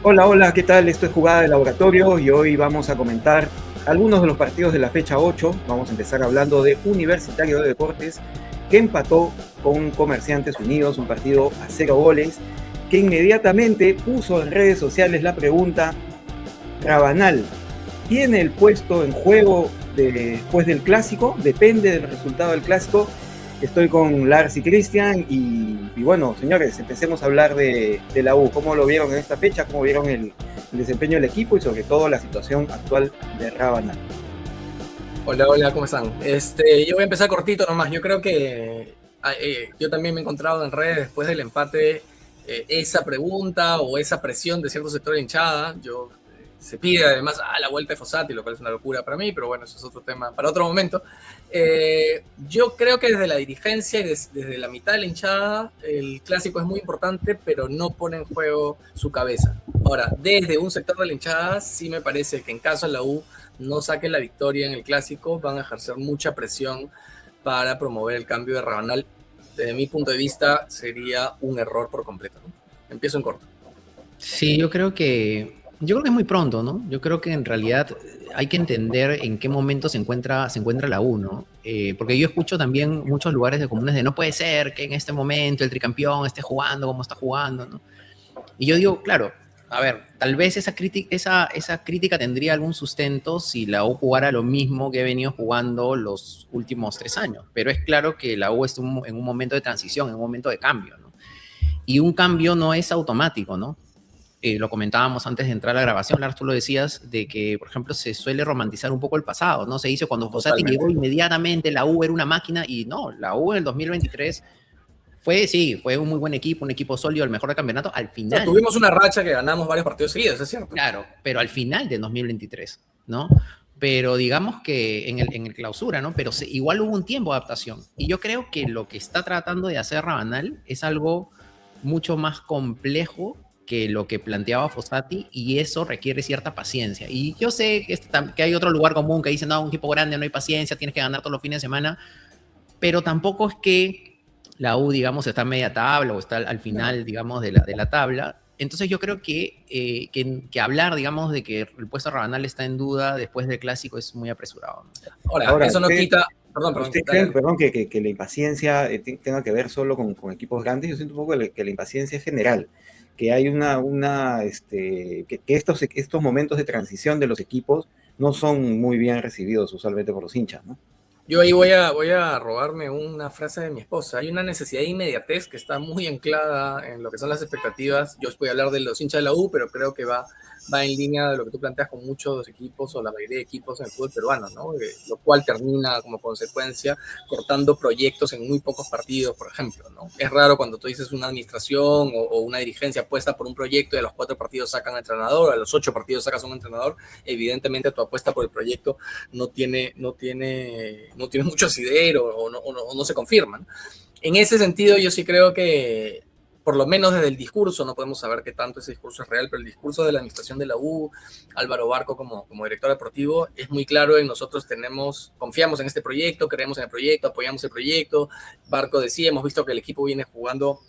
Hola, hola, ¿qué tal? Esto es Jugada de Laboratorio y hoy vamos a comentar algunos de los partidos de la fecha 8. Vamos a empezar hablando de Universitario de Deportes, que empató con Comerciantes Unidos, un partido a 0 goles, que inmediatamente puso en redes sociales la pregunta: ¿Rabanal tiene el puesto en juego después del Clásico? ¿Depende del resultado del Clásico? Estoy con Lars y Cristian y bueno, señores, empecemos a hablar de la U. ¿Cómo lo vieron en esta fecha? ¿Cómo vieron el desempeño del equipo y sobre todo la situación actual de Rábana? Hola, hola, ¿cómo están? Yo voy a empezar cortito nomás. Yo creo que yo también me he encontrado en redes después del empate esa pregunta o esa presión de cierto sector de hinchada. Se pide además la vuelta de Fossati, lo cual es una locura para mí, pero bueno, eso es otro tema para otro momento. Yo creo que desde la dirigencia y desde la mitad de la hinchada, el clásico es muy importante, pero no pone en juego su cabeza. Ahora, desde un sector de la hinchada, sí me parece que en caso de la U no saquen la victoria en el clásico, van a ejercer mucha presión para promover el cambio de Rabanal. Desde mi punto de vista, sería un error por completo, ¿no? Empiezo en corto. Sí, yo creo que es muy pronto, ¿no? Yo creo que en realidad hay que entender en qué momento se encuentra la U, ¿no? Porque yo escucho también muchos lugares de comunes de no puede ser que en este momento el tricampeón esté jugando como está jugando, ¿no? Y yo digo, claro, a ver, tal vez esa crítica tendría algún sustento si la U jugara lo mismo que he venido jugando los últimos 3 años, pero es claro que la U está en un momento de transición, en un momento de cambio, ¿no? Y un cambio no es automático, ¿no? Lo comentábamos antes de entrar a la grabación, Lars, tú lo decías, de que, por ejemplo, se suele romantizar un poco el pasado, ¿no? Se dice cuando Fossati llegó Totalmente. inmediatamente, la U era una máquina, y no, la U en el 2023 fue un muy buen equipo, un equipo sólido, el mejor de campeonato al O sea, final, tuvimos una racha que ganamos varios partidos seguidos, es cierto. claro, pero al final del 2023, ¿no? Pero digamos que en el clausura, ¿no? Pero igual hubo un tiempo de adaptación. Y yo creo que lo que está tratando de hacer Rabanal es algo mucho más complejo que lo que planteaba Fossati, y eso requiere cierta paciencia. Y yo sé que hay otro lugar común que dice, no, un equipo grande no hay paciencia, tienes que ganar todos los fines de semana, pero tampoco es que la U, digamos, está a media tabla o está al No. final, digamos, de la tabla. Entonces yo creo que hablar, digamos, de que el puesto de Rabanal está en duda después del Clásico es muy apresurado, ¿no? Ahora, Ahora, eso no quita. Perdón, perdón, ¿usted dale, cree, dale. perdón, que la impaciencia tenga que ver solo con equipos grandes? Yo siento un poco que la impaciencia es general, que hay que estos momentos de transición de los equipos no son muy bien recibidos usualmente por los hinchas, ¿no? Yo ahí voy a robarme una frase de mi esposa. Hay una necesidad de inmediatez que está muy anclada en lo que son las expectativas. Yo os voy a hablar de los hinchas de la U, pero creo que va en línea de lo que tú planteas con muchos equipos o la mayoría de equipos en el fútbol peruano, ¿no? Lo cual termina como consecuencia cortando proyectos en muy pocos partidos, por ejemplo, ¿no? Es raro cuando tú dices una administración o una dirigencia apuesta por un proyecto y a los 4 partidos sacan a entrenador, a los 8 partidos sacas a un entrenador. Evidentemente tu apuesta por el proyecto no tiene mucho asidero o no se confirman. En ese sentido, yo sí creo que, por lo menos desde el discurso, no podemos saber qué tanto ese discurso es real, pero el discurso de la administración de la U, Álvaro Barco como director deportivo, es muy claro en nosotros confiamos en este proyecto, creemos en el proyecto, apoyamos el proyecto. Barco decía, hemos visto que el equipo viene jugando,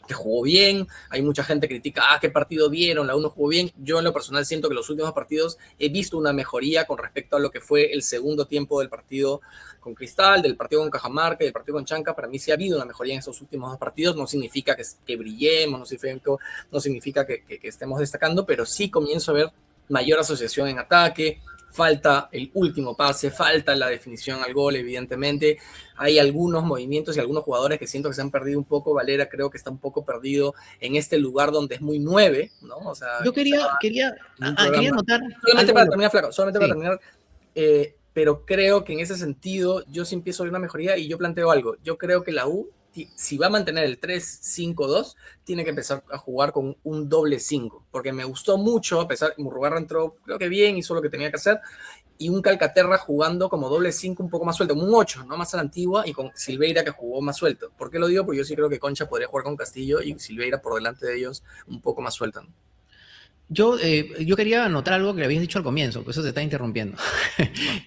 que jugó bien. Hay mucha gente que critica, qué partido vieron, la U no jugó bien. Yo en lo personal siento que los últimos partidos he visto una mejoría con respecto a lo que fue el segundo tiempo del partido con Cristal, del partido con Cajamarca y del partido con Chanca. Para mí sí ha habido una mejoría en esos últimos 2 partidos. No significa que brillemos, no significa que estemos destacando, pero sí comienzo a ver mayor asociación en ataque. Falta el último pase, falta la definición al gol, evidentemente. Hay algunos movimientos y algunos jugadores que siento que se han perdido un poco. Valera creo que está un poco perdido en este lugar donde es muy 9, ¿no? O sea, Yo en un quería programa. anotar Solamente algo de para lo. terminar, Flaco, solamente para Sí, terminar. Pero creo que en ese sentido yo sí empiezo a ver una mejoría y yo planteo algo. Yo creo que la U, si va a mantener el 3-5-2, tiene que empezar a jugar con un doble 5, porque me gustó mucho, a pesar que Murrugarra entró, creo que bien, hizo lo que tenía que hacer, y un Calcaterra jugando como doble 5 un poco más suelto, como un 8, no más a la antigua, y con Silveira que jugó más suelto. ¿Por qué lo digo? Porque yo sí creo que Concha podría jugar con Castillo y Silveira por delante de ellos un poco más suelta, ¿no? yo quería anotar algo que le habías dicho al comienzo, pues eso se está interrumpiendo,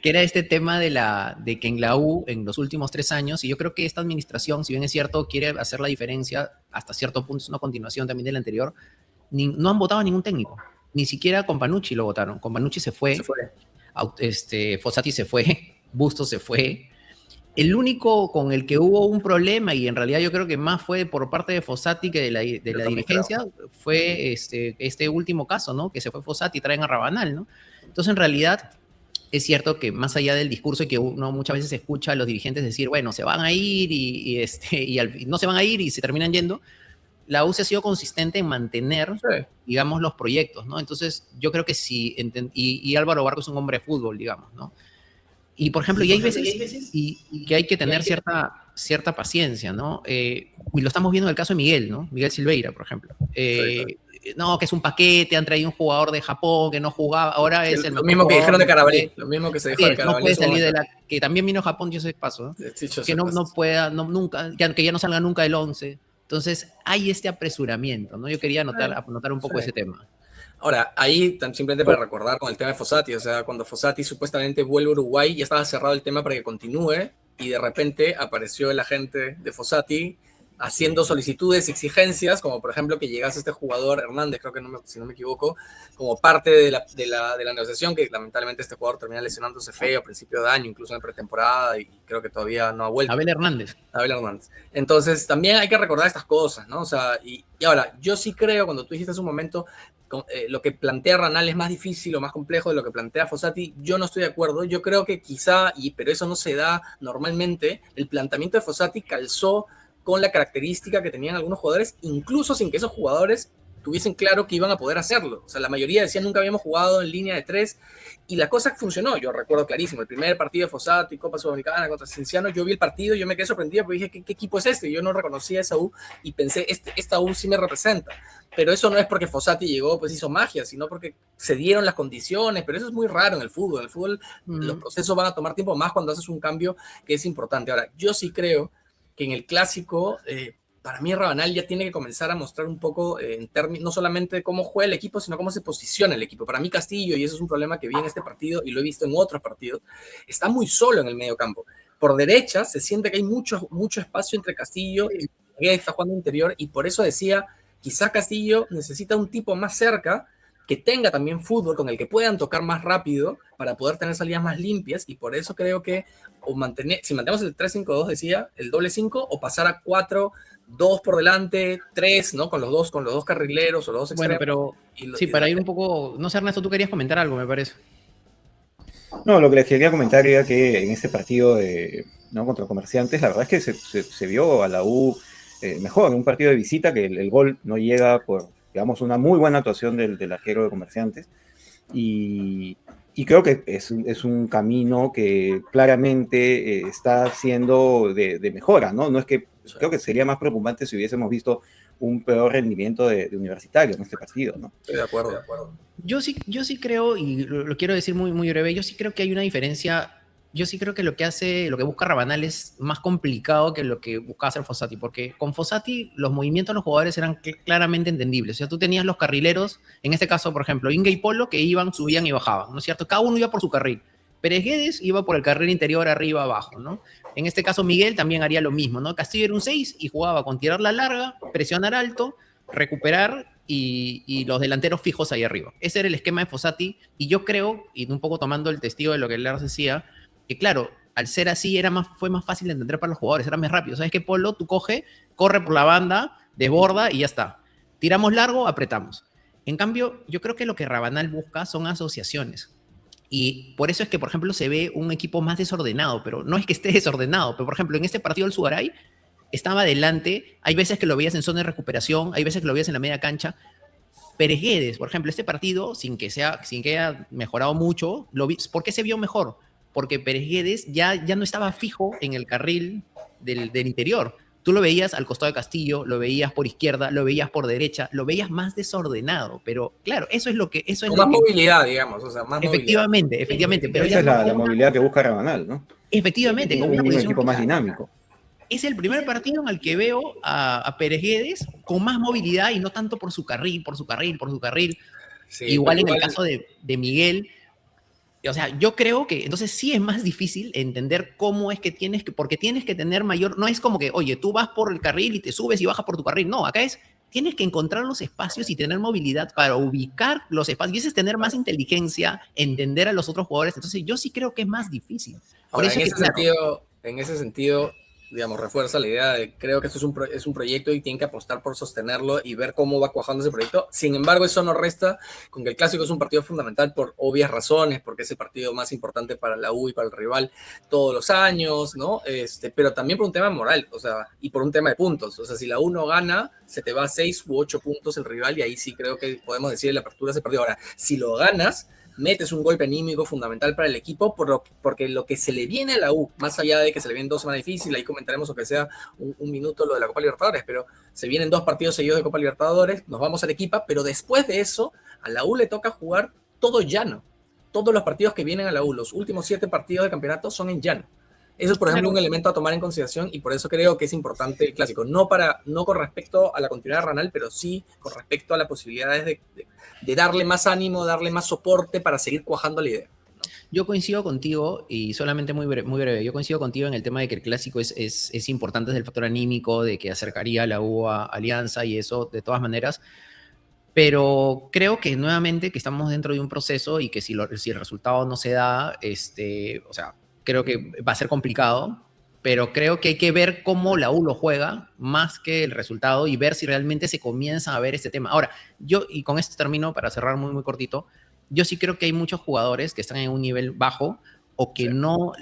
que era este tema de que en la U, en los últimos 3 años, y yo creo que esta administración, si bien es cierto, quiere hacer la diferencia hasta cierto punto, es una continuación también de la anterior, no han votado a ningún técnico. ni siquiera con Panucci lo votaron. Con Panucci se fue, Fossati se fue, Bustos se fue. El único con el que hubo un problema, y en realidad yo creo que más fue por parte de Fossati que de la dirigencia, fue este último caso, ¿no? Que se fue Fossati y traen a Rabanal, ¿no? Entonces, en realidad, es cierto que más allá del discurso y que uno muchas veces escucha a los dirigentes decir, bueno, se van a ir y no se van a ir y se terminan yendo, la U se ha sido consistente en mantener, digamos, los proyectos, ¿no? Entonces, yo creo que sí, y Álvaro Barco es un hombre de fútbol, digamos, ¿no? Y, por ejemplo, y hay veces y que hay que tener cierta paciencia, ¿no? Y lo estamos viendo en el caso de Miguel, ¿no? Miguel Silveira, por ejemplo. No, que es un paquete, han traído un jugador de Japón que no jugaba, ahora es el lo mismo que dijeron de Carabalí, lo mismo que se dijo de Carabalí. No puede salir de que también vino a Japón, yo sé paso, ¿no? Sí, que no pueda, nunca, que ya no salga nunca del 11. Entonces, hay este apresuramiento, ¿no? Yo quería anotar un poco ese tema. Ahora, ahí simplemente para recordar con el tema de Fossati, o sea, cuando Fossati supuestamente vuelve a Uruguay, ya estaba cerrado el tema para que continúe, y de repente apareció el agente de Fossati haciendo solicitudes y exigencias, como por ejemplo que llegase este jugador Hernández, creo que si no me equivoco, como parte de la negociación, que lamentablemente este jugador termina lesionándose feo a principio de año, incluso en pretemporada, y creo que todavía no ha vuelto. Abel Hernández. Entonces, también hay que recordar estas cosas, ¿no? O sea, y ahora, yo sí creo, cuando tú dijiste hace un momento, lo que plantea Ranal es más difícil o más complejo de lo que plantea Fossati, yo no estoy de acuerdo. Yo creo que quizá, pero eso no se da normalmente, el planteamiento de Fossati calzó con la característica que tenían algunos jugadores, incluso sin que esos jugadores tuviesen claro que iban a poder hacerlo. O sea, la mayoría decían nunca habíamos jugado en línea de 3, y la cosa funcionó. Yo recuerdo clarísimo, el primer partido de Fossati, Copa Sudamericana contra Cienciano, yo vi el partido, yo me quedé sorprendido porque dije, ¿qué equipo es este? Yo no reconocía esa U y pensé, esta U sí me representa. Pero eso no es porque Fossati llegó, pues hizo magia, sino porque se dieron las condiciones, pero eso es muy raro en el fútbol. En el fútbol los procesos van a tomar tiempo, más cuando haces un cambio que es importante. Ahora, yo sí creo que en el clásico, para mí Rabanal ya tiene que comenzar a mostrar un poco en términos, no solamente cómo juega el equipo, sino cómo se posiciona el equipo. Para mí Castillo, y eso es un problema que vi en este partido y lo he visto en otros partidos, está muy solo en el medio campo. Por derecha se siente que hay mucho espacio entre Castillo y Miguel, está jugando interior, y por eso decía, quizá Castillo necesita un tipo más cerca que tenga también fútbol, con el que puedan tocar más rápido para poder tener salidas más limpias, y por eso creo que si mantenemos el 3-5-2, decía, el doble 5, o pasar a 4, 2 por delante, 3, ¿no? Con los dos carrileros o los dos extremos. Bueno, pero sí, para ir un poco, no sé, Ernesto, tú querías comentar algo, me parece. No, lo que les quería comentar era que en este partido ¿no? contra Comerciantes, la verdad es que se vio a la U mejor en un partido de visita, que el gol no llega por, digamos, una muy buena actuación del arquero de Comerciantes, y creo que es un camino que claramente está siendo de mejora, ¿no? No es que, creo que sería más preocupante si hubiésemos visto un peor rendimiento de Universitario en este partido, ¿no? Estoy de acuerdo. Yo sí creo, y lo quiero decir muy, muy breve, yo sí creo que hay una diferencia. Yo sí creo que lo que busca Rabanal es más complicado que lo que buscaba hacer Fossati, porque con Fossati los movimientos de los jugadores eran claramente entendibles. O sea, tú tenías los carrileros, en este caso, por ejemplo, Inge y Polo, que iban, subían y bajaban, ¿no es cierto? Cada uno iba por su carril. Pérez Guedes iba por el carril interior, arriba, abajo, ¿no? En este caso, Miguel también haría lo mismo, ¿no? Castillo era un 6 y jugaba con tirar la larga, presionar alto, recuperar y los delanteros fijos ahí arriba. Ese era el esquema de Fossati, y yo creo, y un poco tomando el testigo de lo que Lars decía, que claro, al ser así fue más fácil de entender para los jugadores, era más rápido. ¿Sabes qué, Polo? Tú corre por la banda, desborda y ya está. Tiramos largo, apretamos. En cambio, yo creo que lo que Rabanal busca son asociaciones. Y por eso es que, por ejemplo, se ve un equipo más desordenado, pero no es que esté desordenado. Pero, por ejemplo, en este partido del Sugaray estaba adelante, hay veces que lo veías en zona de recuperación, hay veces que lo veías en la media cancha. Pérez Guedes, por ejemplo, este partido, sin que haya mejorado mucho, ¿por qué se vio mejor? Porque Pérez Guedes ya no estaba fijo en el carril del interior. Tú lo veías al costado de Castillo, lo veías por izquierda, lo veías por derecha, lo veías más desordenado, pero claro, eso es lo que... más movilidad, digamos, o sea, más efectivamente, movilidad. Pero esa es la movilidad que busca Rabanal, ¿no? Efectivamente. Un equipo más dinámico. Es el primer partido en el que veo a Pérez Guedes con más movilidad y no tanto por su carril. Sí, igual en el caso de Miguel. O sea, yo creo que entonces sí es más difícil entender cómo es que porque tienes que tener mayor, no es como que, oye, tú vas por el carril y te subes y bajas por tu carril, no, acá es, tienes que encontrar los espacios y tener movilidad para ubicar los espacios. Y eso es tener más inteligencia, entender a los otros jugadores. Entonces, yo sí creo que es más difícil. Por Ahora, eso en ese sentido, digamos, refuerza la idea de creo que esto es un proyecto y tienen que apostar por sostenerlo y ver cómo va cuajando ese proyecto. Sin embargo, eso no resta con que el Clásico es un partido fundamental por obvias razones, porque es el partido más importante para la U y para el rival todos los años, ¿no? Pero también por un tema moral, o sea, y por un tema de puntos. O sea, si la U no gana, se te va a 6 u 8 puntos el rival y ahí sí creo que podemos decir en la apertura ese partido. Ahora, si lo ganas, metes un golpe anímico fundamental para el equipo porque lo que se le viene a la U, más allá de que se le vienen 2 semanas difíciles, ahí comentaremos o que sea un minuto lo de la Copa Libertadores, pero se vienen 2 partidos seguidos de Copa Libertadores, nos vamos a Arequipa, pero después de eso, a la U le toca jugar todo llano. Todos los partidos que vienen a la U, los últimos 7 partidos de campeonato son en llano. Eso es, por ejemplo, un elemento a tomar en consideración y por eso creo que es importante el Clásico. No con respecto a la continuidad ranal, pero sí con respecto a las posibilidades de darle más ánimo, darle más soporte para seguir cuajando la idea. Yo coincido contigo, y solamente muy breve, yo coincido contigo en el tema de que el Clásico es importante desde el factor anímico, de que acercaría a la U a Alianza y eso de todas maneras, pero creo que nuevamente que estamos dentro de un proceso y que si el resultado no se da, o sea, creo que va a ser complicado, pero creo que hay que ver cómo la U lo juega más que el resultado y ver si realmente se comienza a ver este tema. Ahora, y con esto termino para cerrar muy cortito, yo sí creo que hay muchos jugadores que están en un nivel bajo o que, no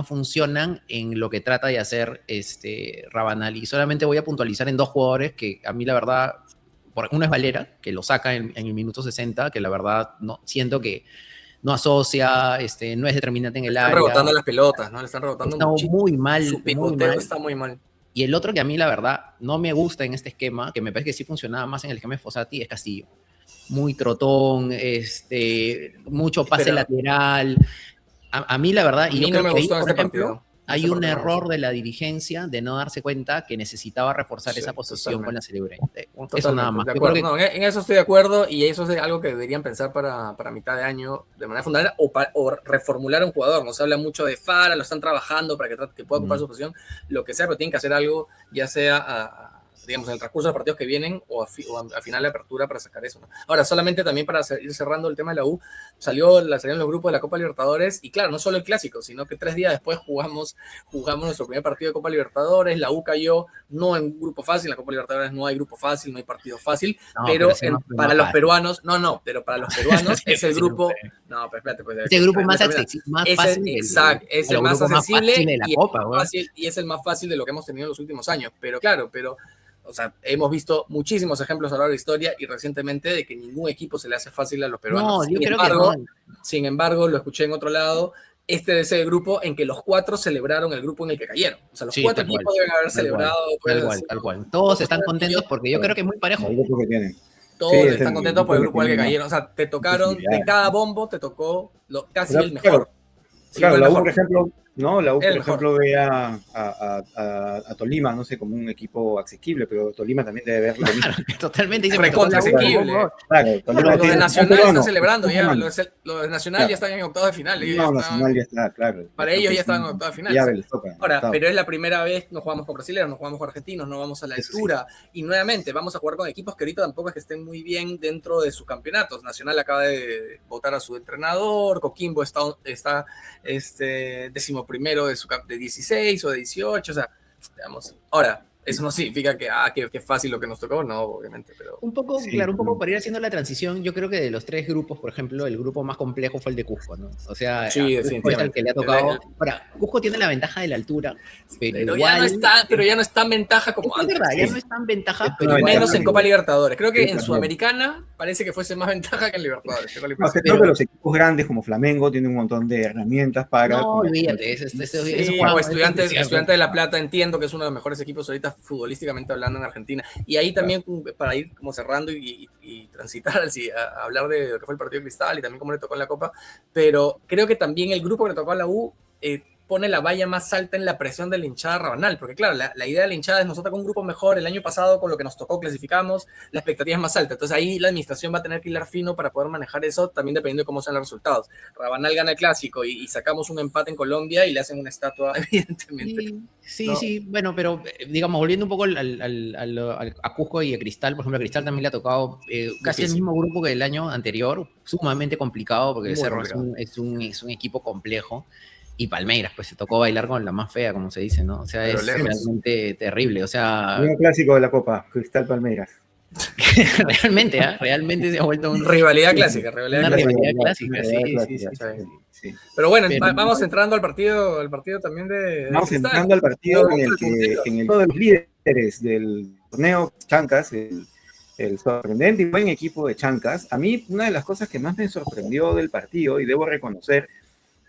funcionan en lo que trata de hacer Rabanal. Y solamente voy a puntualizar en 2 jugadores que a mí la verdad, uno es Valera, que lo saca en el minuto 60, que la verdad no, siento que no asocia, no es determinante en el área. Están rebotando las pelotas, ¿no? Le están rebotando muchísimo. Muy mal. Su picoteo está muy mal. Y el otro que a mí, la verdad, no me gusta en este esquema, que me parece que sí funcionaba más en el esquema de Fossati, es Castillo. Muy trotón, mucho pase lateral. A mí, la verdad, y yo creo que ahí, por ejemplo, hay un error de la dirigencia de no darse cuenta que necesitaba reforzar esa posición con la Celebrity. Eso nada más. En eso estoy de acuerdo y eso es algo que deberían pensar para mitad de año de manera fundamental o reformular a un jugador. No se habla mucho de Fara, lo están trabajando para que pueda ocupar su posición, lo que sea, pero tienen que hacer algo, ya sea digamos, en el transcurso de los partidos que vienen o a final de apertura para sacar eso, ¿no? Ahora, solamente también para ir cerrando el tema de la U, salieron los grupos de la Copa Libertadores y claro, no solo el Clásico, sino que 3 días después jugamos nuestro primer partido de Copa Libertadores, la U cayó no en grupo fácil, en la Copa Libertadores no hay grupo fácil, no hay partido fácil, pero para los peruanos, pero para los peruanos es el grupo, no, pero espérate, pues, es el grupo más fácil, exacto, es el más accesible y es el más fácil de lo que hemos tenido en los últimos años, pero claro, o sea, hemos visto muchísimos ejemplos a lo largo de la historia y recientemente de que ningún equipo se le hace fácil a los peruanos. Sin embargo, lo escuché en otro lado, es ese grupo en que los 4 celebraron el grupo en el que cayeron. O sea, los 4 equipos deben haber celebrado. Tal cual. Todos están contentos porque yo creo que es muy parejo. Todos están contentos por el grupo al que cayeron. O sea, te tocaron, de cada bombo te tocó casi el mejor. Claro, la U, por ejemplo, ¿no? La U, por ejemplo, ve a Tolima, no sé, como un equipo asequible, pero Tolima también debe ver lo mismo. Totalmente. Recontra asequible. Claro, los de Nacional están celebrando ya. Los de Nacional ya están en octavos de final. No, Nacional ya está, claro. Para ellos ya están en octavos de final. Ya les toca. Ahora, pero es la primera vez, no jugamos con brasileños, no jugamos con argentinos, no vamos a la altura. Y nuevamente, vamos a jugar con equipos que ahorita tampoco es que estén muy bien dentro de sus campeonatos. Nacional acaba de votar a su entrenador, Coquimbo está 11º de 16 o de 18, o sea, digamos, ahora, eso no significa que fácil lo que nos tocó, no, obviamente, pero... Un poco, sí, claro, un poco para ir haciendo la transición, yo creo que de los 3 grupos, por ejemplo, el grupo más complejo fue el de Cusco, ¿no? O sea, sí, Cusco es el que le ha tocado... Ahora, Cusco tiene la ventaja de la altura, pero igual... ya no es tan ventaja como antes. Es verdad, ya no es tan ventaja, pero menos en Copa Libertadores. Creo que en Sudamericana parece que fuese más ventaja que en Libertadores. Creo que los equipos grandes como Flamengo tienen un montón de herramientas para... No, olvídate, o Estudiantes de La Plata, entiendo que es uno de los mejores equipos ahorita futbolísticamente hablando en Argentina. Y ahí también, para ir como cerrando y transitar a hablar de lo que fue el partido de Cristal y también cómo le tocó en la Copa, pero creo que también el grupo que le tocó a la U pone la valla más alta en la presión de la hinchada rabanal, porque claro, la idea de la hinchada es nosotros con un grupo mejor, el año pasado con lo que nos tocó clasificamos, la expectativa es más alta, entonces ahí la administración va a tener que hilar fino para poder manejar eso, también dependiendo de cómo sean los resultados. Rabanal gana el clásico y sacamos un empate en Colombia y le hacen una estatua, evidentemente. Sí, ¿no? sí, bueno, pero digamos, volviendo un poco a Cusco y a Cristal, por ejemplo, a Cristal también le ha tocado casi el mismo grupo que el año anterior, sumamente complicado porque Cerro es un equipo complejo. Y Palmeiras, pues se tocó bailar con la más fea, como se dice, ¿no? O sea, Pero es lejos. realmente terrible. O sea, Un clásico de la Copa, Cristal Palmeiras. realmente se ha vuelto rivalidad clásica, una rivalidad clásica, sí. Pero bueno, vamos entrando al partido también de Vamos Cristal. entrando al partido en el que uno de los líderes del torneo, Chancas, el sorprendente y buen equipo de Chancas. A mí, una de las cosas que más me sorprendió del partido, y debo reconocer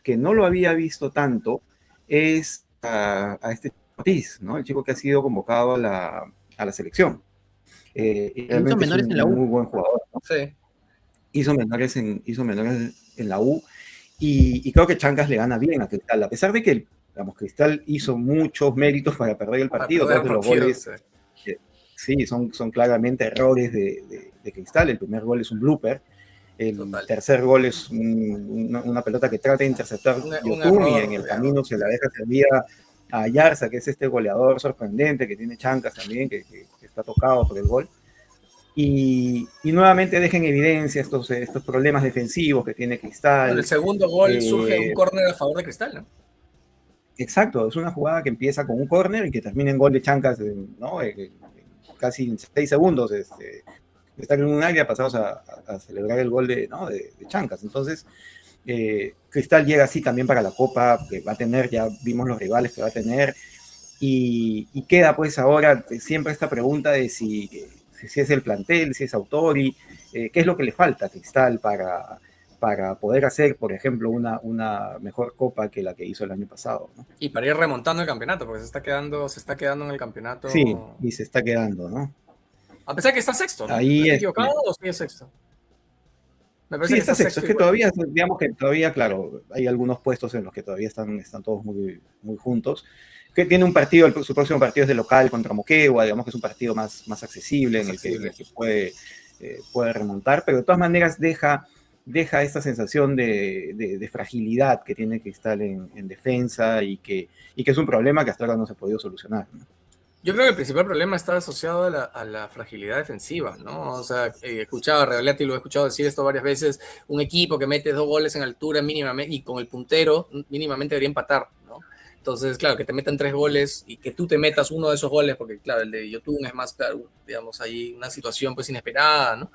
que no lo había visto tanto, es a este Ortiz, ¿no? El chico que ha sido convocado a la selección. Hizo menores en la U. Muy buen jugador, ¿no? Sí. Hizo menores en la U, y creo que Chancas le gana bien a Cristal, a pesar de que, digamos, Cristal hizo muchos méritos para perder el partido. Creo que los goles, sí, son claramente errores de Cristal. El primer gol es un blooper. El tercer gol es una pelota que trata de interceptar Yotun y en el camino se la deja servir a Yarza, que es este goleador sorprendente que tiene Chancas también, que está tocado por el gol. Y nuevamente deja en evidencia estos problemas defensivos que tiene Cristal. En el segundo gol surge un córner a favor de Cristal, ¿no? Exacto, es una jugada que empieza con un córner y que termina en gol de Chancas, ¿no? Casi en 6 segundos. Está en un área pasados a celebrar el gol de Chancas. Entonces, Cristal llega así también para la Copa, que va a tener, ya vimos los rivales que va a tener, y queda pues ahora siempre esta pregunta de si es el plantel, si es Autori, qué es lo que le falta a Cristal para poder hacer, por ejemplo, una mejor Copa que la que hizo el año pasado, ¿no? Y para ir remontando el campeonato, porque se está quedando en el campeonato. Sí, y se está quedando, ¿no? A pesar de que está sexto, ¿no? Ahí ¿Estoy equivocado o sigue sexto? Me parece que está sexto. Es que todavía, digamos que todavía, claro, hay algunos puestos en los que todavía están todos muy, muy juntos. Que tiene un partido, su próximo partido es de local contra Moquegua, digamos que es un partido más accesible, en el que puede remontar, pero de todas maneras deja esta sensación de fragilidad que tiene Cristal en defensa y que es un problema que hasta ahora no se ha podido solucionar, ¿no? Yo creo que el principal problema está asociado a la fragilidad defensiva, ¿no? O sea, he escuchado a Regalati, lo he escuchado decir esto varias veces, un equipo que mete 2 goles en altura mínimamente y con el puntero mínimamente debería empatar, ¿no? Entonces, claro, que te metan 3 goles y que tú te metas uno de esos goles, porque claro, el de Yotun es más, claro, digamos, hay una situación pues inesperada, ¿no?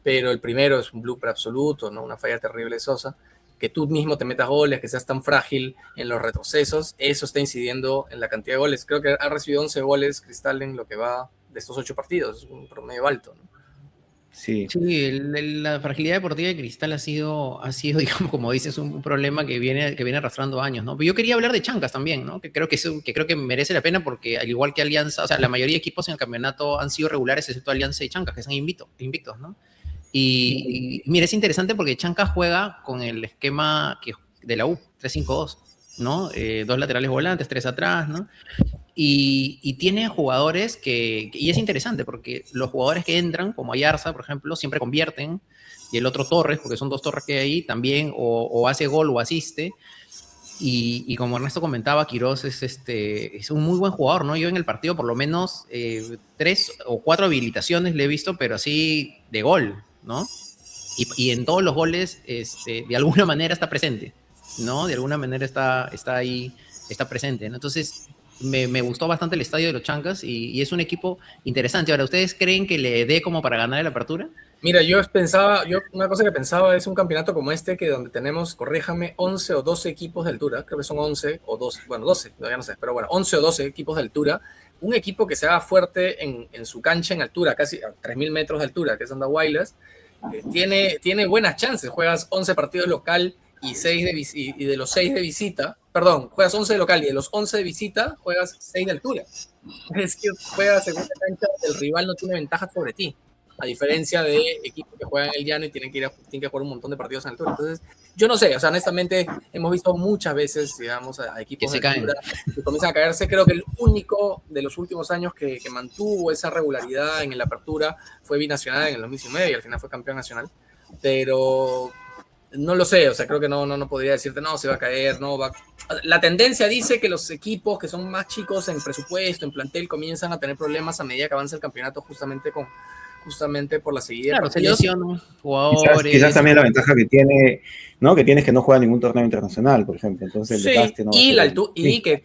Pero el primero es un blooper absoluto, ¿no? Una falla terrible de Sosa. Que tú mismo te metas goles, que seas tan frágil en los retrocesos, eso está incidiendo en la cantidad de goles. Creo que ha recibido 11 goles Cristal en lo que va de estos 8 partidos, es un promedio alto, ¿no? Sí, la fragilidad deportiva de Cristal ha sido, digamos, como dices, un problema que viene arrastrando años, ¿no? Pero yo quería hablar de Chancas también, ¿no? Que creo que merece la pena porque al igual que Alianza, o sea, la mayoría de equipos en el campeonato han sido regulares, excepto Alianza y Chancas, que están invictos, ¿no? Y mira, es interesante porque Chancas juega con el esquema de la U, 3-5-2, ¿no? 2 laterales volantes, 3 atrás, ¿no? Y tiene jugadores y es interesante porque los jugadores que entran, como Ayarza, por ejemplo, siempre convierten, y el otro Torres, porque son 2 Torres que hay ahí, también o hace gol o asiste. Y como Ernesto comentaba, Quirós es un muy buen jugador, ¿no? Yo en el partido por lo menos 3 o 4 habilitaciones le he visto, pero así de gol, ¿no? Y en todos los goles, de alguna manera está presente, ¿no? De alguna manera está ahí, está presente, ¿no? Entonces, me gustó bastante el estadio de los Chancas y es un equipo interesante. Ahora, ¿ustedes creen que le dé como para ganar la apertura? Mira, una cosa que pensaba es un campeonato como este, que donde tenemos, corríjame, 11 o 12 equipos de altura, creo que son 11 o 12, bueno, 12, todavía no sé, pero bueno, 11 o 12 equipos de altura, un equipo que se haga fuerte en su cancha en altura, casi a 3.000 metros de altura, que es Andahuaylas, tiene buenas chances. Juegas 11 partidos local y de los 6 de visita, perdón, juegas 11 de local y de los 11 de visita juegas 6 de altura. Es que juegas en una cancha, el rival no tiene ventaja sobre ti, a diferencia de equipos que juegan en el llano y tienen que jugar un montón de partidos en altura. Entonces, yo no sé, o sea, honestamente, hemos visto muchas veces, digamos, a equipos que se de altura que comienzan a caerse. Creo que el único de los últimos años que mantuvo esa regularidad en la apertura fue Binacional en el 2019 y al final fue campeón nacional. Pero no lo sé, o sea, creo que no podría decirte, no, se va a caer, no va. La tendencia dice que los equipos que son más chicos en presupuesto, en plantel, comienzan a tener problemas a medida que avanza el campeonato justamente por la seguida de Claro, partidos. seleccionan jugadores. Quizás también la ventaja que tiene, ¿no? Que tiene es que no juega ningún torneo internacional, por ejemplo. Entonces el Sí, desgaste no va a y, ser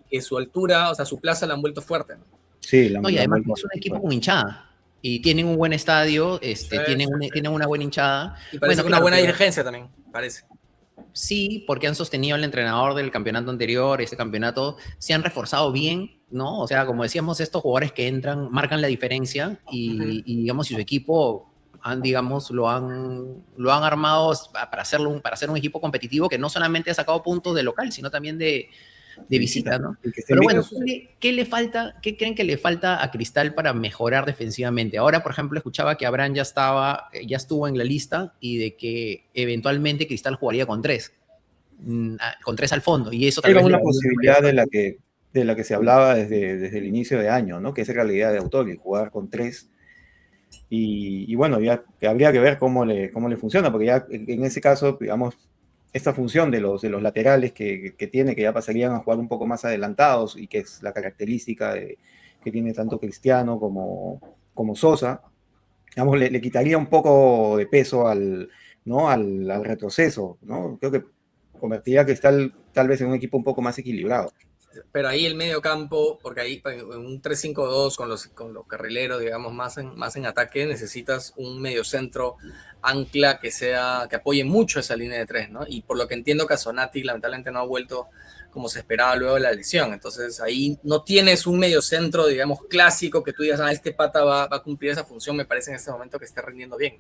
que su altura, o sea, su plaza la han vuelto fuerte, ¿no? Sí, No, y la además vuelta es un equipo con hinchada. Y tienen un buen estadio, tienen una buena hinchada. Y parece que una buena dirigencia también, parece. Sí, porque han sostenido al entrenador del campeonato anterior, este campeonato, se han reforzado bien, ¿no? O sea, como decíamos, estos jugadores que entran marcan la diferencia y digamos, si su equipo lo han armado para hacer un equipo competitivo que no solamente ha sacado puntos de local, sino también de visita, ¿no? Pero bueno, ¿qué creen que le falta a Cristal para mejorar defensivamente? Ahora, por ejemplo, escuchaba que Abraham ya estuvo en la lista y de que eventualmente Cristal jugaría con tres al fondo, y eso tal era vez una posibilidad de la que se hablaba desde el inicio de año, ¿no? Que esa era la idea de Autori, jugar con tres. Y bueno, ya habría que ver cómo le funciona, porque ya en ese caso, digamos, esta función de los laterales que tiene, que ya pasarían a jugar un poco más adelantados y que es la característica que tiene tanto Cristiano como Sosa, digamos, le quitaría un poco de peso ¿no? al retroceso, ¿no? Creo que convertiría a Cristal tal vez en un equipo un poco más equilibrado. Pero ahí el medio campo, porque ahí en un 3-5-2 con los carrileros, digamos, más en ataque, necesitas un medio centro ancla que apoye mucho esa línea de tres, ¿no? Y por lo que entiendo, Casonati lamentablemente no ha vuelto como se esperaba luego de la lesión. Entonces ahí no tienes un medio centro, digamos, clásico que tú digas, este pata va a cumplir esa función, me parece en este momento que esté rindiendo bien.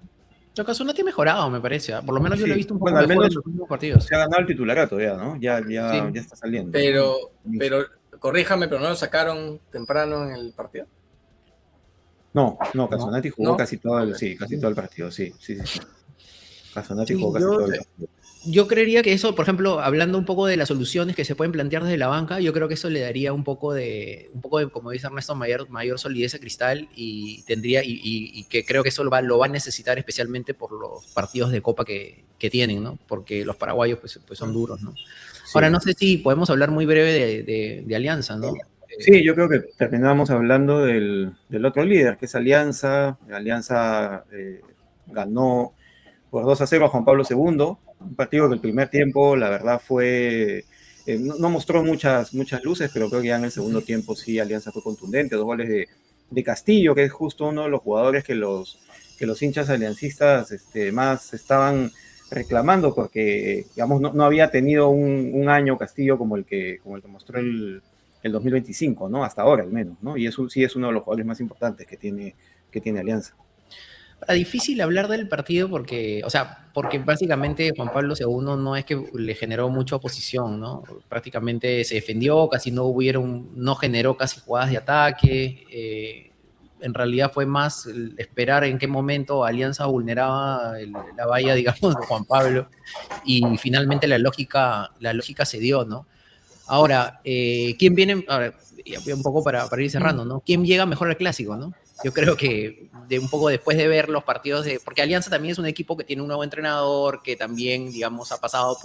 Casonati ha mejorado, me parece. Por lo menos yo lo he visto un poco al mejor menos en los últimos partidos. Se ha ganado el titularato ya, ¿no? Ya está saliendo. Pero corríjame, pero no lo sacaron temprano en el partido. No, Casonati jugó casi todo el partido, sí. Casonati jugó casi todo el partido. Yo creería que eso, por ejemplo, hablando un poco de las soluciones que se pueden plantear desde la banca, yo creo que eso le daría un poco de como dice Ernesto, mayor solidez a Cristal y tendría, y que creo que eso lo va a necesitar especialmente por los partidos de Copa que tienen, ¿no? Porque los paraguayos pues son duros, ¿no? Sí. Ahora, no sé si podemos hablar muy breve de Alianza, ¿no? Sí, yo creo que terminamos hablando del otro líder, que es Alianza. Alianza ganó por 2-0 a Juan Pablo II, un partido que el primer tiempo, la verdad, no mostró muchas luces, pero creo que ya en el segundo tiempo sí Alianza fue contundente, 2 goles de Castillo, que es justo uno de los jugadores que los hinchas aliancistas más estaban reclamando, porque digamos no había tenido un año Castillo como el que mostró el 2025, ¿no? Hasta ahora al menos, ¿no? Y sí es uno de los jugadores más importantes que tiene Alianza. Difícil hablar del partido porque básicamente Juan Pablo II no es que le generó mucha oposición, ¿no? Prácticamente se defendió, casi no generó casi jugadas de ataque. En realidad fue más esperar en qué momento Alianza vulneraba la valla, digamos, de Juan Pablo, y finalmente la lógica se dio, ¿no? Ahora, ¿quién viene? Ahora, un poco para ir cerrando, ¿no? ¿Quién llega mejor al clásico, no? Yo creo que un poco después de ver los partidos porque Alianza también es un equipo que tiene un nuevo entrenador, que también, digamos,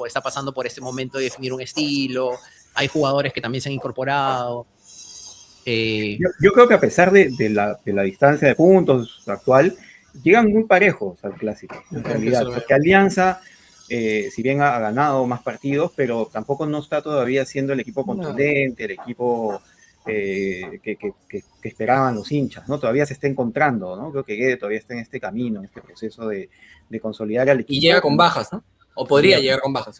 está pasando por este momento de definir un estilo, hay jugadores que también se han incorporado. Yo creo que a pesar de la distancia de puntos actual, llegan muy parejos al clásico, en realidad, porque Alianza, si bien ha ganado más partidos, pero tampoco no está todavía siendo el equipo contundente, el equipo que esperaban los hinchas, ¿no? Todavía se está encontrando, ¿no? Creo que Guede todavía está en este camino, en este proceso de consolidar al equipo. Y llega con bajas, ¿no? O podría llegar con bajas.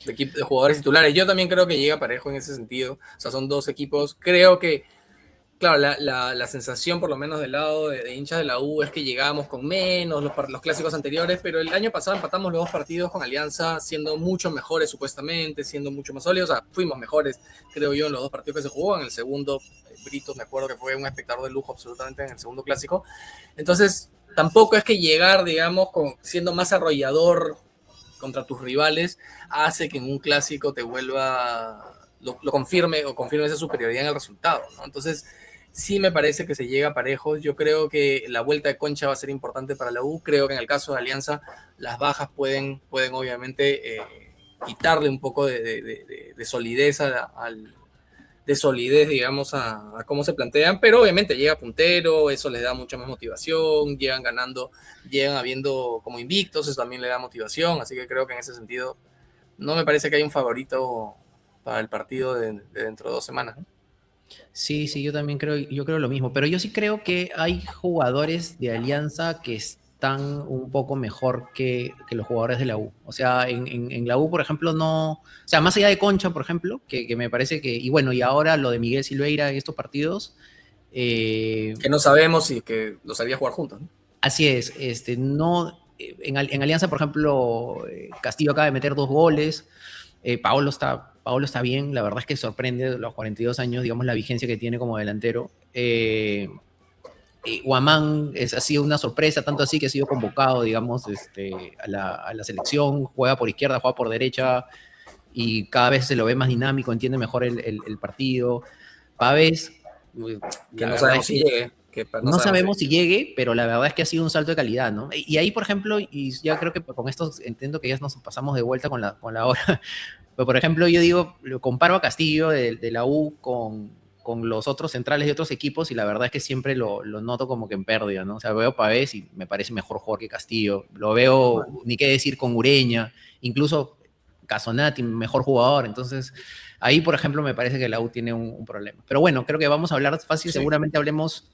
De jugadores titulares. Yo también creo que llega parejo en ese sentido. O sea, son dos equipos. Creo que, claro, la sensación, por lo menos del lado de hinchas de la U, es que llegábamos con menos los clásicos anteriores, pero el año pasado empatamos los 2 partidos con Alianza, siendo mucho mejores supuestamente, siendo mucho más sólidos. O sea, fuimos mejores, creo yo, en los 2 partidos que se jugó. En el segundo, Brito, me acuerdo que fue un espectador de lujo absolutamente en el segundo clásico. Entonces, tampoco es que llegar, digamos, siendo más arrollador contra tus rivales, hace que en un clásico te vuelva, lo confirme o confirme esa superioridad en el resultado, ¿no? Entonces, sí me parece que se llega parejos. Yo creo que la vuelta de Concha va a ser importante para la U. Creo que en el caso de Alianza, las bajas pueden obviamente quitarle un poco de solidez de solidez, digamos, a cómo se plantean, pero obviamente llega puntero, eso les da mucha más motivación, llegan ganando, llegan habiendo como invictos, eso también le da motivación, así que creo que en ese sentido no me parece que haya un favorito para el partido de dentro de 2 semanas, ¿no? Sí, yo también creo lo mismo, pero yo sí creo que hay jugadores de Alianza que están un poco mejor que los jugadores de la U. O sea, en la U, por ejemplo, no... O sea, más allá de Concha, por ejemplo, que me parece que... Y bueno, y ahora lo de Miguel Silveira en estos partidos... que no sabemos si que los haría jugar juntos, ¿no? Así es, no... En Alianza, por ejemplo, Castillo acaba de meter 2 goles, Paolo está bien, la verdad es que sorprende los 42 años, digamos, la vigencia que tiene como delantero. Guamán ha sido una sorpresa, tanto así que ha sido convocado, digamos, a la selección, juega por izquierda, juega por derecha, y cada vez se lo ve más dinámico, entiende mejor el partido. Pavés, que no sabemos si llegue. No sabemos si llegue, pero la verdad es que ha sido un salto de calidad, ¿no? Y ahí, por ejemplo, y ya creo que con esto entiendo que ya nos pasamos de vuelta con la hora, pero por ejemplo yo digo, lo comparo a Castillo de la U con los otros centrales de otros equipos y la verdad es que siempre lo noto como que en pérdida, ¿no? O sea, veo Pavés y me parece mejor jugador que Castillo, lo veo, ni qué decir, con Ureña, incluso Casonati, mejor jugador, entonces ahí, por ejemplo, me parece que la U tiene un problema. Pero bueno, creo que vamos a hablar fácil, sí. Seguramente hablemos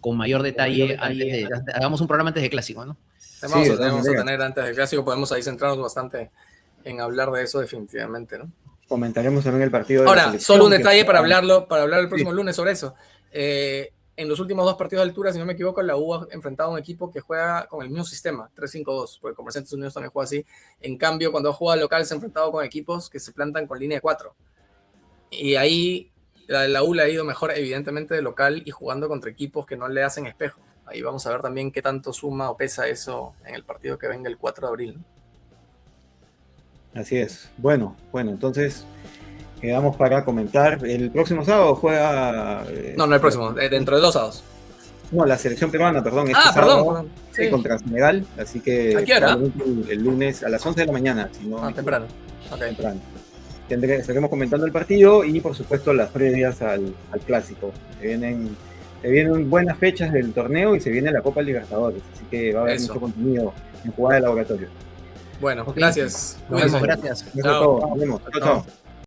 con mayor detalle, hagamos un programa antes de Clásico, ¿no? Vamos a tener antes del Clásico, podemos ahí centrarnos bastante en hablar de eso definitivamente, ¿no? Comentaremos también el partido de Ahora, solo un detalle para hablar el próximo lunes sobre eso. En los últimos 2 partidos de altura, si no me equivoco, la U ha enfrentado a un equipo que juega con el mismo sistema, 3-5-2, porque Comerciantes Unidos también juega así. En cambio, cuando ha jugado local, se ha enfrentado con equipos que se plantan con línea de 4. Y ahí la U le ha ido mejor, evidentemente, de local y jugando contra equipos que no le hacen espejo. Ahí vamos a ver también qué tanto suma o pesa eso en el partido que venga el 4 de abril, ¿no? Así es. Bueno, entonces quedamos para comentar. El próximo sábado juega... no el próximo, dentro de 2 sábados. No, la selección peruana, perdón. Perdón. Sí, contra Senegal, así que... ¿A qué hora? El lunes a las 11 de la mañana. Si no, temprano. Okay. Temprano. Estaremos comentando el partido y, por supuesto, las previas al Clásico. Se vienen buenas fechas del torneo y se viene la Copa Libertadores, así que va a haber mucho contenido en jugada de laboratorio. Bueno, gracias. Nos vemos, gracias. Eso es todo. Nos vemos. Chao.